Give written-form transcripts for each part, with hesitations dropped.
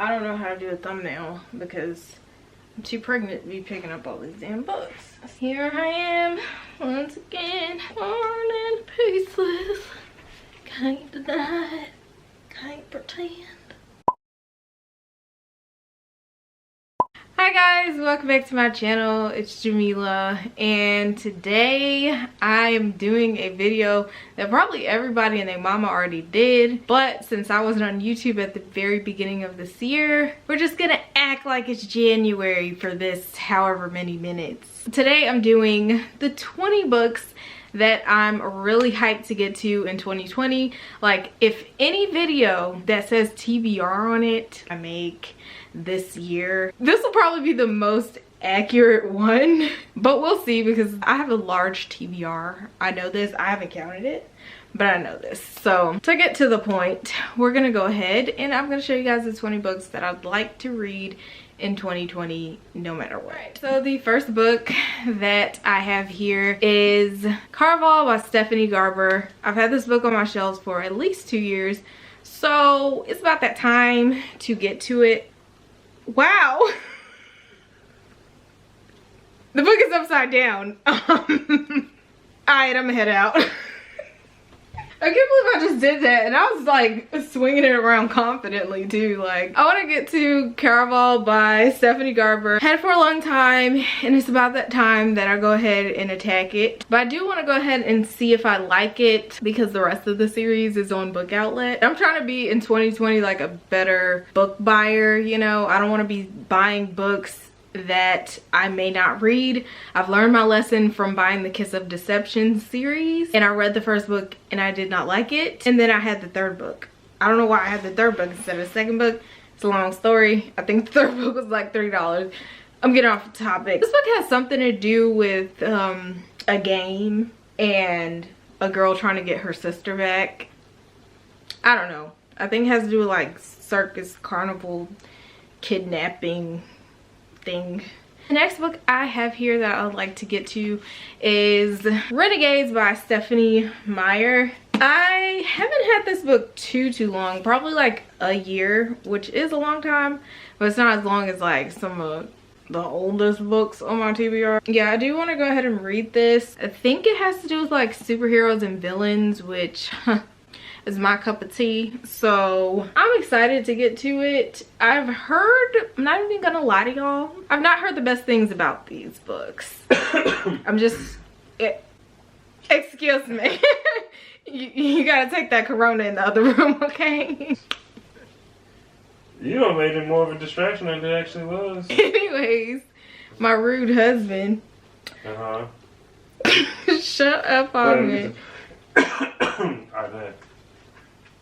I don't know how to do a thumbnail because I'm too pregnant to be picking up all these damn books. Here I am once again, torn and pieces. Can't deny it, can't pretend. Hi guys, welcome back to my channel. It's Jameelah, and today I am doing a video that probably everybody and their mama already did, but since I wasn't on YouTube at the very beginning of this year, we're just gonna act like it's January for this however many minutes. Today I'm doing the 20 books that I'm really hyped to get to in 2020. Like, if any video that says TBR on it I make this year, this will probably be the most accurate one, but we'll see because I have a large TBR. I know this, I haven't counted it, but I know this. So to get to the point, we're gonna go ahead and I'm gonna show you guys the 20 books that I'd like to read in 2020 no matter what. Right, so the first book that I have here is Carvalho by Stephanie Garber. I've had this book on my shelves for at least 2 years, so it's about that time to get to it. Wow. The book is upside down. Alright, I'm gonna head out. I can't believe I just did that, and I was like swinging it around confidently too. Like, I want to get to Carvalho by Stephanie Garber. Had it for a long time, and it's about that time that I go ahead and attack it. But I do want to go ahead and see if I like it because the rest of the series is on Book Outlet. I'm trying to be in 2020 like a better book buyer, you know. I don't want to be buying books that I may not read. I've learned my lesson from buying the Kiss of Deception series, and I read the first book and I did not like it, and then I had the third book. I don't know why I had the third book instead of the second book. It's a long story. I think the third book was like $3. I'm getting off the topic. This book has something to do with a game and a girl trying to get her sister back. I don't know. I think it has to do with like circus, carnival, kidnapping thing. The next book I have here that I would like to get to is Renegades by Stephanie Meyer. I haven't had this book too long, probably like a year, which is a long time, but it's not as long as like some of the oldest books on my TBR. Yeah, I do want to go ahead and read this. I think it has to do with like superheroes and villains, which is my cup of tea, so I'm excited to get to it. I've heard, I'm not even gonna lie to y'all, I've not heard the best things about these books. I'm just, excuse me. you gotta take that Corona in the other room, okay? You done made it more of a distraction than it actually was. Anyways, my rude husband. Shut up on me. I bet.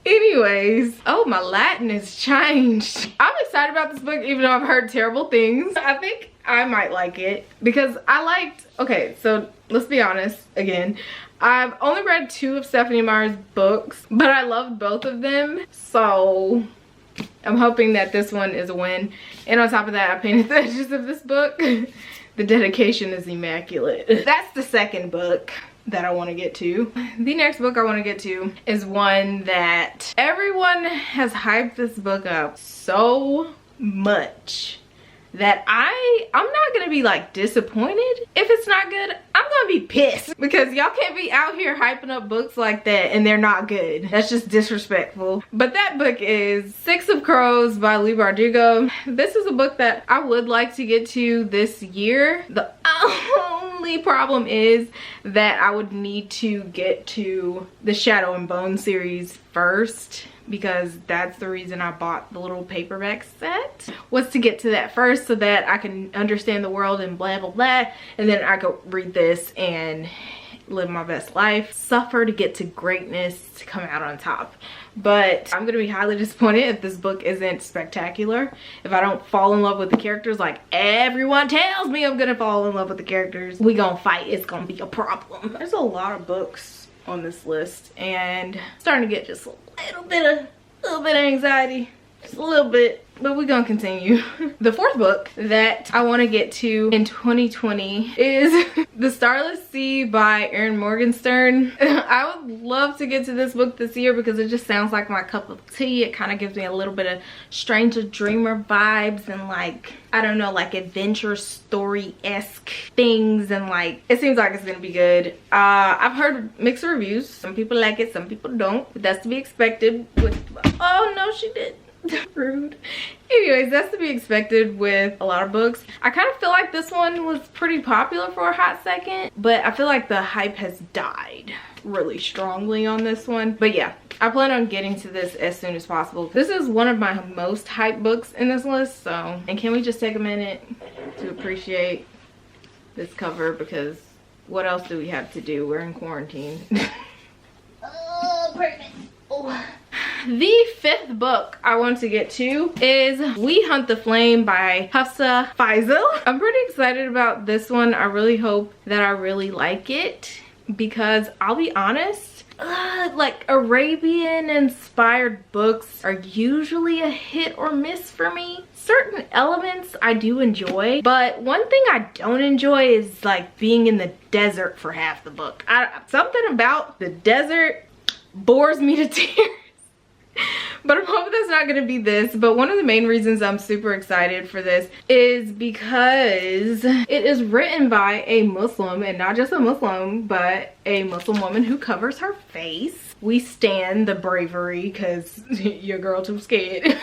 Anyways, oh, my Latin has changed. I'm excited about this book even though I've heard terrible things. I think I might like it because I liked, okay, so let's be honest again. I've only read 2 of Stephanie Meyer's books, but I loved both of them. So I'm hoping that this one is a win. And on top of that, I painted the edges of this book. The dedication is immaculate. That's the second book that I want to get to. The next book I want to get to is one that everyone has hyped this book up so much that I'm not gonna be like disappointed if it's not good. I'm gonna be pissed because y'all can't be out here hyping up books like that and they're not good. That's just disrespectful. But that book is Six of Crows by Leigh Bardugo. This is a book that I would like to get to this year. The only problem is that I would need to get to the Shadow and Bone series first, because that's the reason I bought the little paperback set, was to get to that first so that I can understand the world and blah blah blah, and then I could read this and live my best life, suffer to get to greatness, to come out on top. But I'm gonna be highly disappointed if this book isn't spectacular, if I don't fall in love with the characters like everyone tells me I'm gonna fall in love with the characters. We gonna fight, it's gonna be a problem. There's a lot of books on this list and I'm starting to get just a little bit of anxiety. just a little bit, but we're gonna continue. The fourth book that I want to get to in 2020 is The Starless C by Erin Morgenstern. I would love to get to this book this year because it just sounds like my cup of tea. It kind of gives me a little bit of Stranger Dreamer vibes and like, I don't know, like adventure story-esque things, and like it seems like it's gonna be good. I've heard mixed reviews. Some people like it, some people don't, but that's to be expected with, oh no, she did. Rude. Anyways, that's to be expected with a lot of books. I kind of feel like this one was pretty popular for a hot second, but I feel like the hype has died really strongly on this one. But yeah, I plan on getting to this as soon as possible. This is one of my most hyped books in this list, so, and can we just take a minute to appreciate this cover, because what else do we have to do? We're in quarantine. Oh, pregnant. Oh. The fifth book I want to get to is We Hunt the Flame by Hafsa Faizal. I'm pretty excited about this one. I really hope that I really like it, because I'll be honest, like Arabian inspired books are usually a hit or miss for me. Certain elements I do enjoy, but one thing I don't enjoy is like being in the desert for half the book. Something about the desert bores me to tears. But I'm hoping that's not going to be this. But one of the main reasons I'm super excited for this is because it is written by a Muslim, and not just a Muslim, but a Muslim woman who covers her face. We stand the bravery because your girl too scared.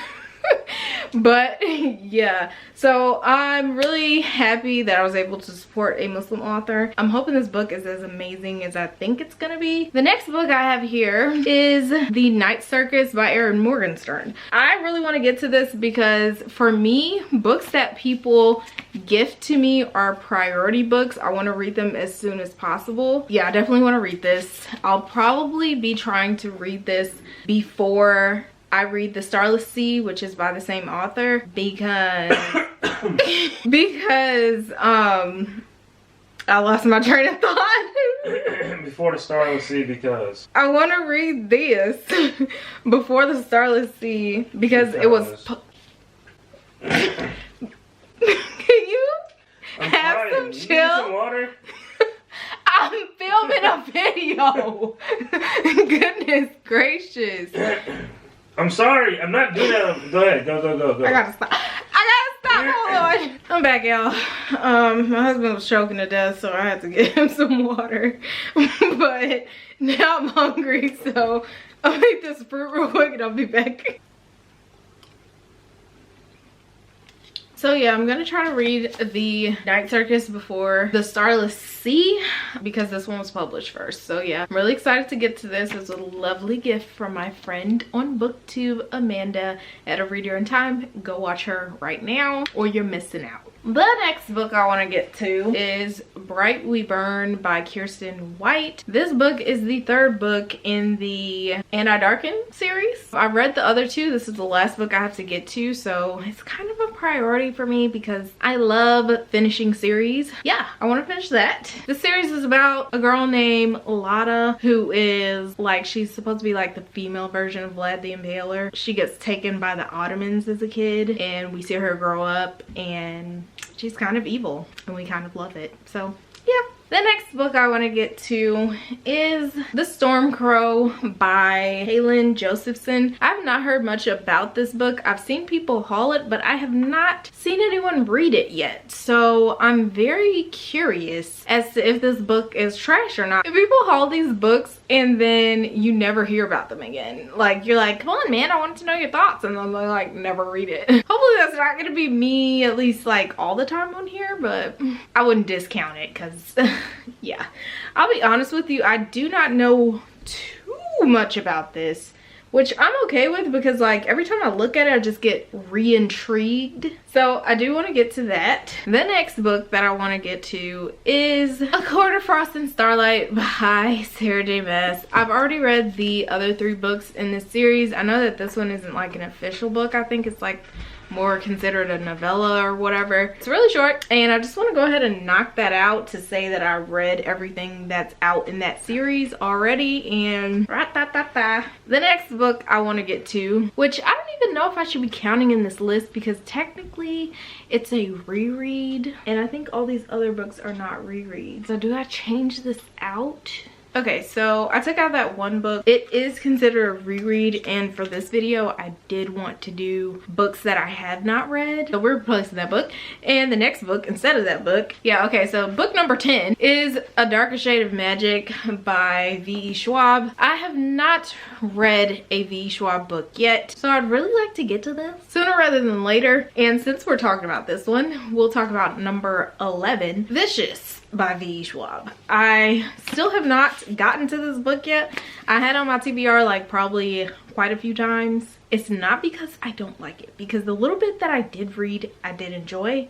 But yeah, so I'm really happy that I was able to support a Muslim author. I'm hoping this book is as amazing as I think it's gonna be. The next book I have here is The Night Circus by Erin Morgenstern. I really want to get to this because for me, books that people gift to me are priority books. I want to read them as soon as possible. Yeah, I definitely want to read this. I'll probably be trying to read this before I read The Starless C, which is by the same author, because I lost my train of thought. Before The Starless C, because I want to read this before The Starless C because it was can you have some chill? You need some water? I'm filming a video. Goodness gracious. I'm sorry, I'm not doing that. Go ahead, go. I gotta stop. Oh Lord. I'm back, y'all. My husband was choking to death, so I had to get him some water. But now I'm hungry, so I'll make this fruit real quick and I'll be back. So yeah, I'm gonna try to read The Night Circus before The Starless C because this one was published first. So yeah, I'm really excited to get to this. It's a lovely gift from my friend on BookTube, Amanda, at A Reader in Time. Go watch her right now or you're missing out. The next book I want to get to is Bright We Burn by Kirsten White. This book is the third book in the Anti Darken series. I've read the other two. This is the last book I have to get to, so it's kind of a priority for me because I love finishing series. Yeah, I want to finish that. The series is about a girl named Lada who is like, she's supposed to be like the female version of Vlad the Impaler. She gets taken by the Ottomans as a kid and we see her grow up and she's kind of evil and we kind of love it. So yeah. The next book I want to get to is The Stormcrow by Helen Josephson. I've not heard much about this book. I've seen people haul it, but I have not seen anyone read it yet. So I'm very curious as to if this book is trash or not. If people haul these books and then you never hear about them again, like you're like, come on man, I wanted to know your thoughts, and then they like never read it. Hopefully that's not gonna be me, at least like all the time on here, but I wouldn't discount it because yeah, I'll be honest with you, I do not know too much about this, which I'm okay with because like every time I look at it I just get re-intrigued. So I do want to get to that. The next book that I want to get to is A Court of Frost and Starlight by Sarah J. Maas. I've already read the other 3 books in this series. I know that this one isn't like an official book. I think it's like more considered a novella or whatever. It's really short and I just want to go ahead and knock that out to say that I read everything that's out in that series already. And the next book I want to get to, which I don't even know if I should be counting in this list because technically it's a reread and I think all these other books are not rereads. So do I change this out? Okay, so I took out that one book. It is considered a reread, and for this video I did want to do books that I have not read, so we're replacing that book and the next book instead of that book. Yeah, okay, so book number 10 is A Darker Shade of Magic by V.E. Schwab. I have not read a V.E. Schwab book yet, so I'd really like to get to this sooner rather than later. And since we're talking about this one, we'll talk about number 11, Vicious by V.E. Schwab. I still have not gotten to this book yet. I had on my TBR like probably quite a few times. It's not because I don't like it, because the little bit that I did read I did enjoy,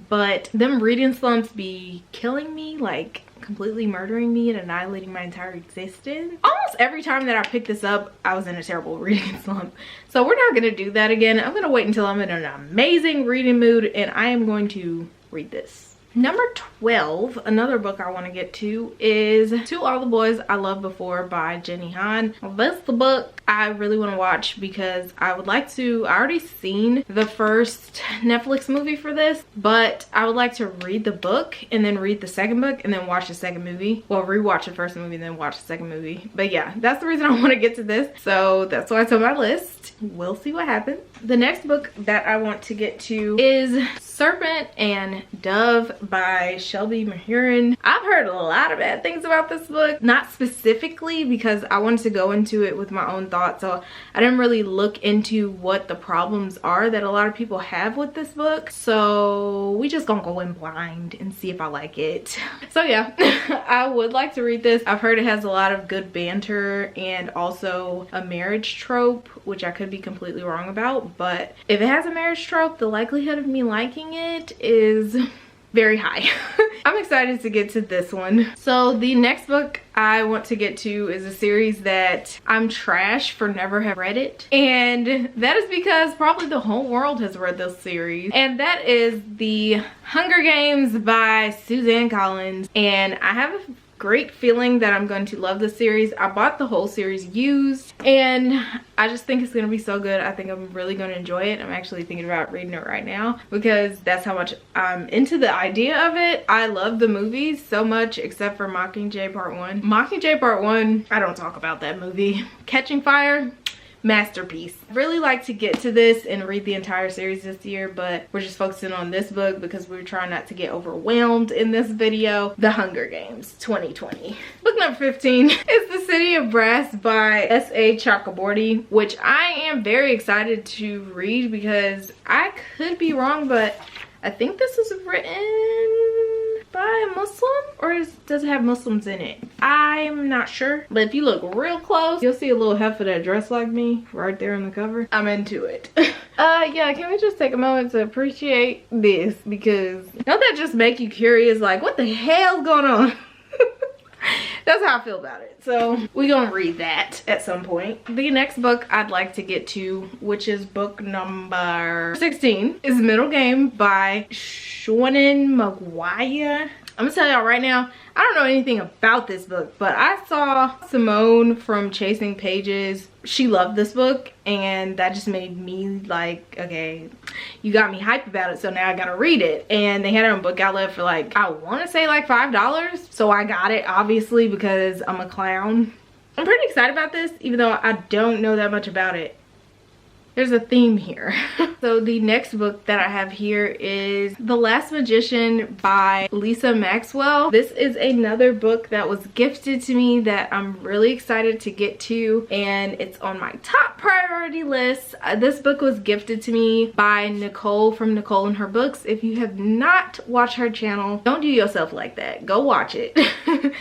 but them reading slumps be killing me, like completely murdering me and annihilating my entire existence. Almost every time that I picked this up I was in a terrible reading slump, so we're not going to do that again. I'm going to wait until I'm in an amazing reading mood and I am going to read this. Number 12, another book I want to get to, is To All the Boys I Loved Before by Jenny Han. This is the book I really want to watch because I would like to, I already seen the first Netflix movie for this, but I would like to read the book and then read the second book and then watch the second movie. Well, rewatch the first movie and then watch the second movie. But yeah, that's the reason I want to get to this. So that's why it's on my list. We'll see what happens. The next book that I want to get to is Serpent and Dove by Shelby Mahurin. I've heard a lot of bad things about this book, not specifically because I wanted to go into it with my own thoughts, so I didn't really look into what the problems are that a lot of people have with this book. So we just gonna go in blind and see if I like it. So yeah, I would like to read this. I've heard it has a lot of good banter and also a marriage trope, which I could be completely wrong about, but if it has a marriage trope, the likelihood of me liking it is very high. I'm excited to get to this one. So the next book I want to get to is a series that I'm trash for never have read it, and that is because probably the whole world has read this series, and that is The Hunger Games by Suzanne Collins. And I have a great feeling that I'm going to love this series. I bought the whole series used and I just think it's going to be so good. I think I'm really going to enjoy it. I'm actually thinking about reading it right now because that's how much I'm into the idea of it. I love the movies so much except for Mockingjay Part 1. Mockingjay Part 1, I don't talk about that movie. Catching Fire, masterpiece. I really like to get to this and read the entire series this year, but we're just focusing on this book because we're trying not to get overwhelmed in this video. The Hunger Games 2020. Book number 15 is The City of Brass by S.A. Chakraborty, which I am very excited to read because I could be wrong, but I think this is written by a Muslim, or does it have Muslims in it? I'm not sure, but if you look real close you'll see a little heifer that dressed like me right there on the cover. I'm into it. Yeah, can we just take a moment to appreciate this, because don't that just make you curious, like what the hell's going on? That's how I feel about it. So we're gonna read that at some point. The next book I'd like to get to, which is book number 16, is Middle Game by Seanan McGuire. I'm gonna tell y'all right now, I don't know anything about this book, but I saw Simone from Chasing Pages. She loved this book and that just made me like, okay, you got me hyped about it, so now I gotta read it. And they had it on Book Outlet for like, I wanna say like $5. So I got it obviously because I'm a clown. I'm pretty excited about this even though I don't know that much about it. There's a theme here. So the next book that I have here is The Last Magician by Lisa Maxwell. This is another book that was gifted to me that I'm really excited to get to, and it's on my top priority list. This book was gifted to me by Nicole from Nicole and Her Books. If you have not watched her channel, don't do yourself like that. Go watch it.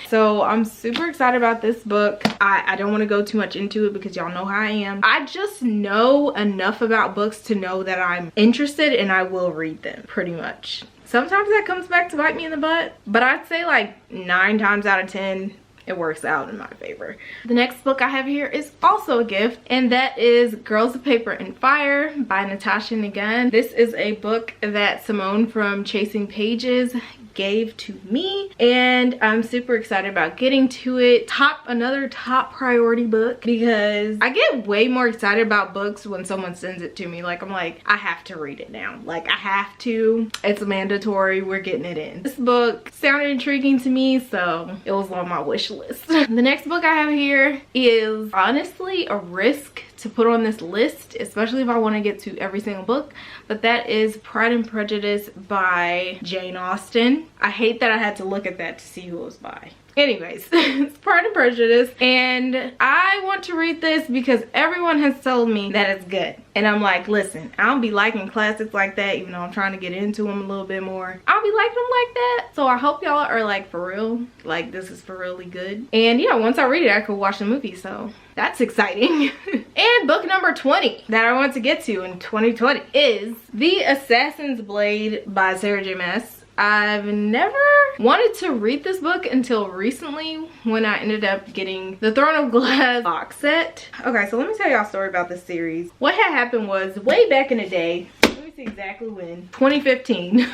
So I'm super excited about this book. I don't want to go too much into it because y'all know how I am. I just know enough about books to know that I'm interested and I will read them pretty much. Sometimes that comes back to bite me in the butt, but I'd say like 9 times out of 10 it works out in my favor. The next book I have here is also a gift, and that is Girls of Paper and Fire by Natasha Nagan. This is a book that Simone from Chasing Pages gave to me, and I'm super excited about getting to it. Another top priority book, because I get way more excited about books when someone sends it to me. Like, I'm like, I have to read it now. Like, I have to. It's mandatory. We're getting it in. This book sounded intriguing to me, so it was on my wish list. The next book I have here is honestly a risk to put on this list, especially if I want to get to every single book, but that is Pride and Prejudice by Jane Austen. I hate that I had to look at that to see who it was by. Anyways, it's Pride and Prejudice, and I want to read this because everyone has told me that it's good. And I'm like, listen, I don't be liking classics like that, even though I'm trying to get into them a little bit more. I'll be liking them like that. So I hope y'all are like, for real, like this is for really good. And yeah, once I read it, I could watch the movie, so that's exciting. And book number 20 that I want to get to in 2020 is The Assassin's Blade by Sarah J. Maas. I've never wanted to read this book until recently, when I ended up getting the Throne of Glass box set. Okay, so let me tell y'all a story about this series. What had happened was, way back in the day, let me see exactly when, 2015,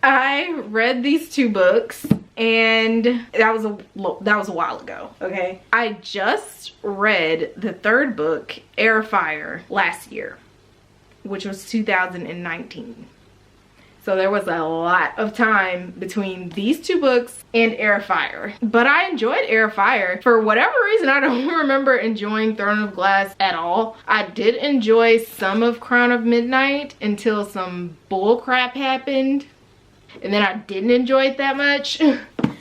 I read these two books, and that was a while ago. Okay, I just read the third book, Air of Fire, last year, which was 2019. So there was a lot of time between these two books and Air of Fire. But I enjoyed Air of Fire. For whatever reason, I don't remember enjoying Throne of Glass at all. I did enjoy some of Crown of Midnight until some bull crap happened. And then I didn't enjoy it that much.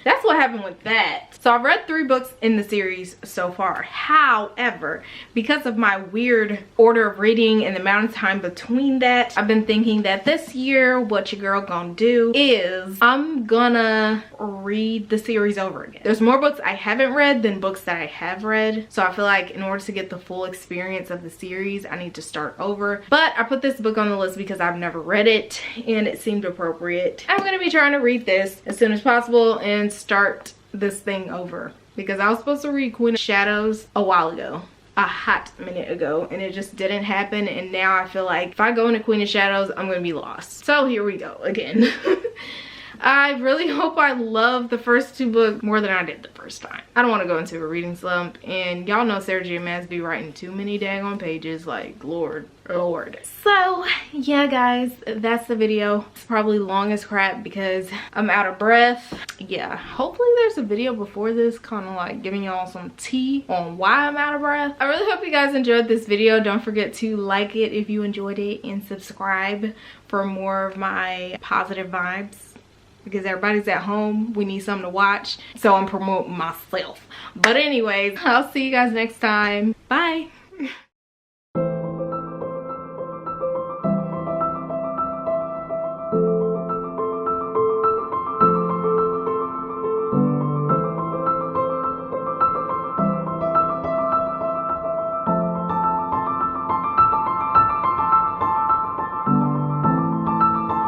That's what happened with that. So I've read 3 books in the series so far. However, because of my weird order of reading and the amount of time between that, I've been thinking that this year, what your girl gonna do is I'm gonna read the series over again. There's more books I haven't read than books that I have read. So I feel like in order to get the full experience of the series, I need to start over. But I put this book on the list because I've never read it and it seemed appropriate. I'm gonna be trying to read this as soon as possible and start this thing over, because I was supposed to read Queen of Shadows a while ago, a hot minute ago, and it just didn't happen. And now I feel like if I go into Queen of Shadows, I'm gonna be lost. So here we go again. I really hope I love the first 2 books more than I did the first time. I don't want to go into a reading slump, and y'all know Sarah J. Maas be writing too many daggone pages, like lord. So yeah guys, that's the video. It's probably long as crap because I'm out of breath. Yeah, hopefully there's a video before this kind of like giving y'all some tea on why I'm out of breath. I really hope you guys enjoyed this video. Don't forget to like it if you enjoyed it, and subscribe for more of my positive vibes, because everybody's at home. We need something to watch, so I'm promoting myself. But anyways, I'll see you guys next time. Bye.